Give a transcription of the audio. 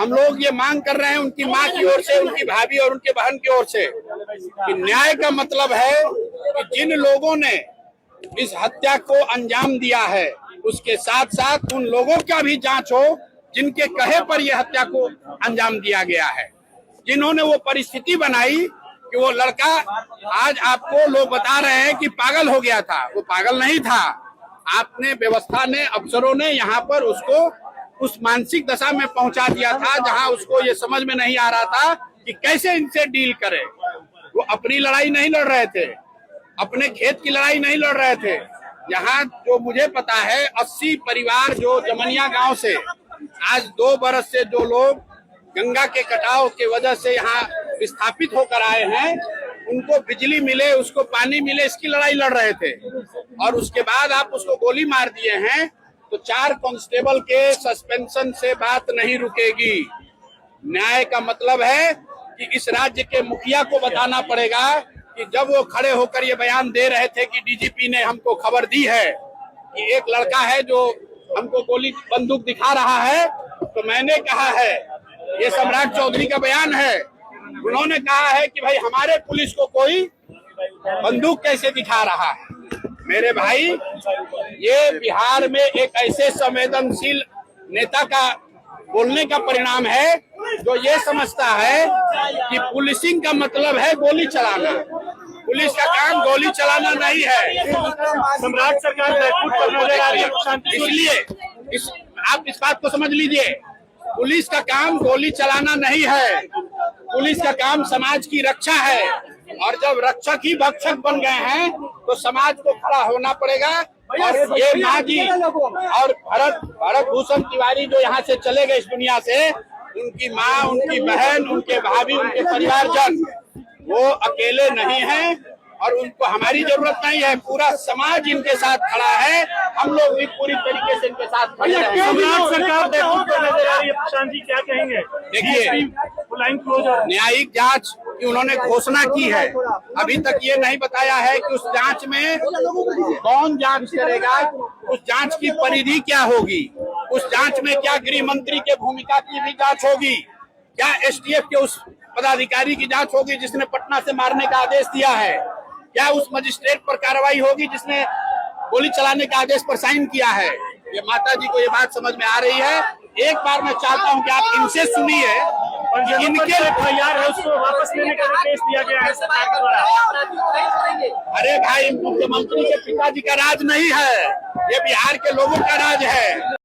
हम लोग ये मांग कर रहे हैं उनकी माँ की ओर से, उनकी भाभी और उनके बहन की ओर से कि न्याय का मतलब है कि जिन लोगों ने इस हत्या को अंजाम दिया है उसके साथ साथ उन लोगों का भी जांच हो जिनके कहे पर यह हत्या को अंजाम दिया गया है, जिन्होंने वो परिस्थिति बनाई कि वो लड़का, आज आपको लोग बता रहे हैं कि पागल हो गया था, वो पागल नहीं था। आपने, व्यवस्था ने, अफसरों ने यहाँ पर उसको उस मानसिक दशा में पहुंचा दिया था जहां उसको ये समझ में नहीं आ रहा था कि कैसे इनसे डील करे। वो अपनी लड़ाई नहीं लड़ रहे थे, अपने खेत की लड़ाई नहीं लड़ रहे थे। यहाँ जो मुझे पता है 80 परिवार जो जमनिया गांव से आज 2 बरस से जो लोग गंगा के कटाव के वजह से यहाँ विस्थापित होकर आए हैं, उनको बिजली मिले, उसको पानी मिले, इसकी लड़ाई लड़ रहे थे। और उसके बाद आप उसको गोली मार दिए हैं, तो 4 कांस्टेबल के सस्पेंशन से बात नहीं रुकेगी। न्याय का मतलब है कि इस राज्य के मुखिया को बताना पड़ेगा कि जब वो खड़े होकर ये बयान दे रहे थे कि डीजीपी ने हमको खबर दी है कि एक लड़का है जो हमको गोली बंदूक दिखा रहा है, तो मैंने कहा है, ये सम्राट चौधरी का बयान है, उन्होंने कहा है कि भाई हमारे पुलिस को कोई बंदूक कैसे दिखा रहा है। मेरे भाई, ये बिहार में एक ऐसे संवेदनशील नेता का बोलने का परिणाम है जो ये समझता है कि पुलिसिंग का मतलब है गोली चलाना। पुलिस का काम गोली चलाना नहीं है। सम्राट सरकार बैकफुट पर नजर आ रही है, इसलिए आप इस बात को समझ लीजिए, पुलिस का काम गोली चलाना नहीं है, पुलिस का काम समाज की रक्षा है। और जब रक्षक ही भक्षक बन गए हैं तो समाज को खड़ा होना पड़ेगा। और ये माँ जी और भरत भूषण तिवारी जो यहाँ से चले गए इस दुनिया से, उनकी माँ, उनकी बहन, उनके भाभी, उनके परिवारजन, वो अकेले नहीं हैं और उनको हमारी जरूरत नहीं है। पूरा समाज इनके साथ खड़ा है, हम लोग भी पूरी तरीके से इनके साथ खड़े हैं। सम्राट सरकार बैकफुट पर नजर आ रही है, प्रशांत जी क्या कहेंगे? देखिए, न्यायिक जांच की उन्होंने घोषणा की है, अभी तक ये नहीं बताया है कि उस जांच में कौन जांच करेगा, उस जांच की परिधि क्या होगी, उस जांच में क्या गृह मंत्री के भूमिका की भी जांच होगी, क्या एसटीएफ के उस पदाधिकारी की जांच होगी जिसने पटना से मारने का आदेश दिया है, क्या उस मजिस्ट्रेट पर कार्रवाई होगी जिसने गोली चलाने का आदेश पर साइन किया है। ये माता जी को ये बात समझ में आ रही है। एक बार मैं चाहता हूं कि आप इनसे सुनिए, इनके एफआईआर है उसको वापस लेने का निर्देश दिया गया है सरकार के द्वारा। अरे भाई, मुख्यमंत्री के पिताजी का राज नहीं है, ये बिहार के लोगों का राज है।